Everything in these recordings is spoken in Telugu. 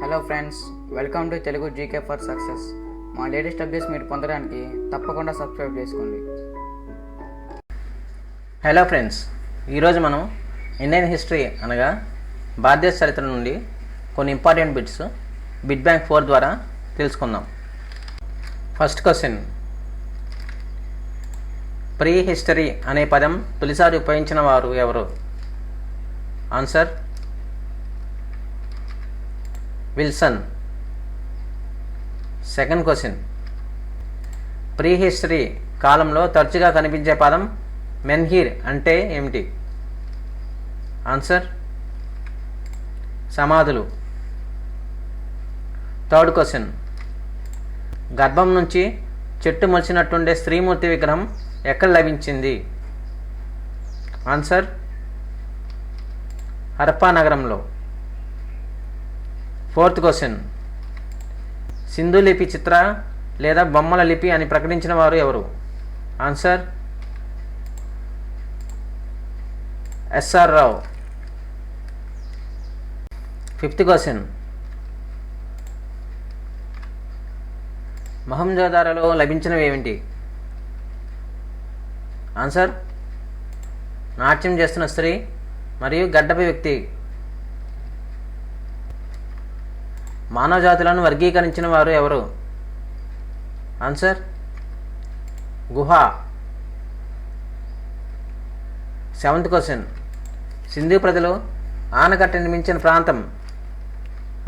Hello friends, welcome to Telugu GK for success. మా లేటెస్ట్ అప్డేట్స్ మీరు పొందడానికి తప్పకుండా సబ్స్క్రైబ్ చేసుకోండి. హలో ఫ్రెండ్స్, ఈరోజు మనం ఇండియన్ హిస్టరీ అనగా భారతదేశ చరిత్ర నుండి కొన్ని ఇంపార్టెంట్ బిట్స్ బిట్ బ్యాంక్ 4 ద్వారా తెలుసుకుందాం. ఫస్ట్ క్వశ్చన్, ప్రీ హిస్టరీ అనే పదం తొలిసారి ఉపయోగించిన వారు ఎవరు? Answer Wilson. Second question, pre history కాలంలో తరచుగా కనిపించే పదం మెన్హీర్ అంటే ఏమిటి? ఆన్సర్ సమాధులు. థర్డ్ క్వశ్చన్, గర్భం నుంచి చెట్టు మొలిచినట్టుండే స్త్రీమూర్తి విగ్రహం ఎక్కడ లభించింది? ఆన్సర్ హరప్పా నగరంలో. ఫోర్త్ క్వశ్చన్, సింధు లిపి చిత్ర లేదా బొమ్మల లిపి అని ప్రకటించిన వారు ఎవరు? ఆన్సర్ ఎస్ఆర్ రావు. ఫిఫ్త్ క్వశ్చన్, మొహంజోదారోలో లభించినవి ఏమిటి? ఆన్సర్ నాట్యం చేస్తున్న స్త్రీ మరియు గడ్డపై వ్యక్తి. మానవ జాతులను వర్గీకరించిన వారు ఎవరు? ఆన్సర్ గుహ. సెవెంత్ క్వశ్చన్, సింధు ప్రజలు ఆనకట్ట నిర్మించిన ప్రాంతం?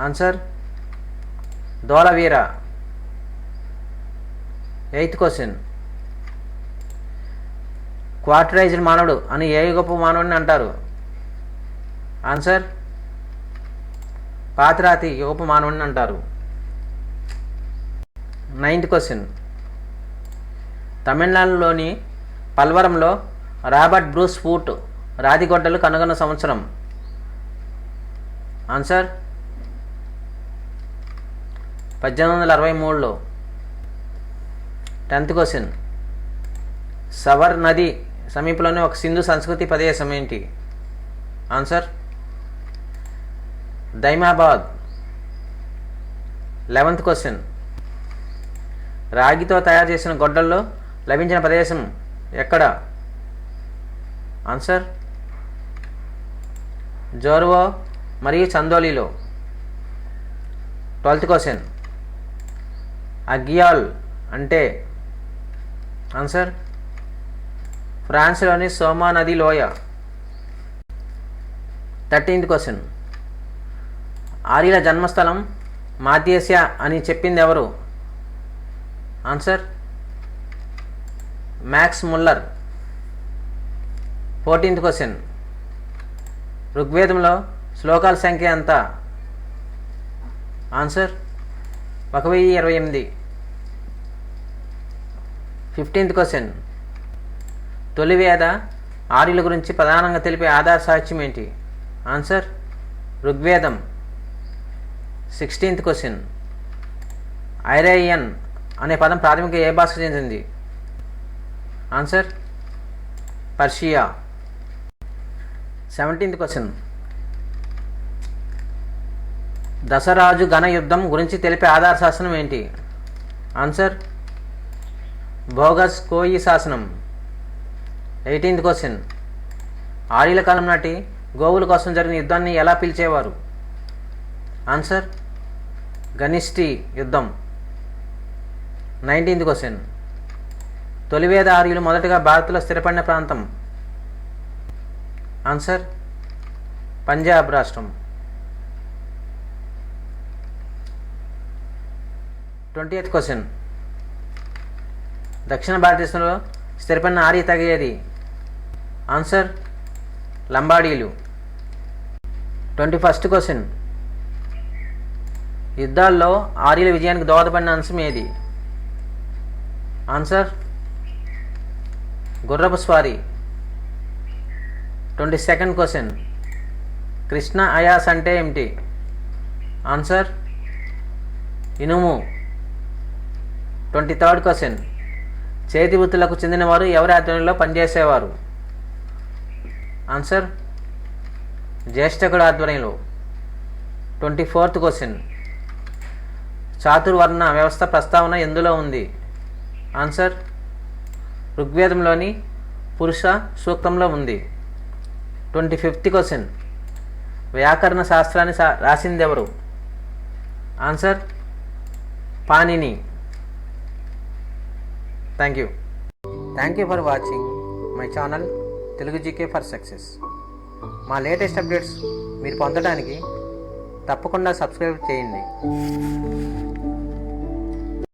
ఆన్సర్ ధోలవీర. ఎయిత్ క్వశ్చన్, క్వార్టరైజ్డ్ మానవుడు అని ఏ గొప్ప మానవుడిని అంటారు? ఆన్సర్ పాతిరాతి యుగపు మానవుడిని అంటారు. నైన్త్ క్వశ్చన్, తమిళనాడులోని పల్వరంలో రాబర్ట్ బ్రూస్ ఫూట్ రాతిగొడ్డలు కనుగొన్న సంవత్సరం? ఆన్సర్ 1863లో. 10th క్వశ్చన్, సవర్ నది సమీపంలోని ఒక సింధు సంస్కృతి ప్రదేశం ఏంటి? ఆన్సర్ దైమాబాద్. 11th క్వశ్చన్, రాగితో తయారు చేసిన గొడ్డల్లో లభించిన ప్రదేశం ఎక్కడ? ఆన్సర్ జోర్వో మరియు చందోలీలో. 12th క్వశ్చన్, అగ్యాల్ అంటే? ఆన్సర్ ఫ్రాన్స్లోని సోమా నది లోయ. 13th క్వశ్చన్, ఆర్యుల జన్మస్థలం మాధ్యేసియా అని చెప్పింది ఎవరు? Answer max Muller. 14th question, ఋగ్వేదంలో శ్లోకాల సంఖ్య ఎంత? ఆన్సర్ 1028. 15th క్వశ్చన్, తొలివేద ఆర్యుల గురించి ప్రధానంగా తెలిపే ఆధార సాహిత్యం ఏంటి? ఆన్సర్ ఋగ్వేదం. 16th క్వశ్చన్, ఐరేయన్ అనే పదం ప్రాథమిక ఏ భాషకు చెందింది? Answer Persia. 17th question, Dasaraju ఘన యుద్ధం గురించి తెలిపే ఆధార శాసనం ఏంటి? ఆన్సర్ భోగస్ కోయి శాసనం. 18th క్వశ్చన్, ఆర్యుల కాలం నాటి గోవుల కోసం జరిగిన యుద్ధాన్ని ఎలా పిలిచేవారు? ఆన్సర్ గనిష్టి యుద్ధం. 19th క్వశ్చన్, తొలివేద ఆర్యులు మొదటగా భారత్లో స్థిరపడిన ప్రాంతం? ఆన్సర్ పంజాబ్ రాష్ట్రం. 20th క్వశ్చన్, దక్షిణ భారతదేశంలో స్థిరపడిన ఆర్య తెగ ఏది? ఆన్సర్ లంబాడీలు. 21st క్వశ్చన్, యుద్ధాల్లో ఆర్యుల విజయానికి దోహదపడిన అంశం ఏది? ఆన్సర్ గుర్రపు స్వారీ. 22nd క్వశ్చన్, కృష్ణ అయాస్ అంటే ఏమిటి? ఆన్సర్ ఇనుము. 23rd క్వశ్చన్, చేతి వృత్తులకు చెందినవారు ఎవరి ఆధ్వర్యంలో పనిచేసేవారు? ఆన్సర్ జ్యేష్ఠకుడు ఆధ్వర్యంలో. 24th క్వశ్చన్, చాతుర్వర్ణ వ్యవస్థ ప్రస్తావన ఎందులో ఉంది? ఆన్సర్ ఋగ్వేదంలోని పురుష సూక్తంలో ఉంది. 25th క్వశ్చన్, వ్యాకరణ శాస్త్రాన్ని రాసిందెవరు? Answer Panini. Thank you for watching my channel Telugu GK for success. మా లేటెస్ట్ అప్డేట్స్ మీరు పొందడానికి తప్పకుండా సబ్స్క్రైబ్ చేయండి.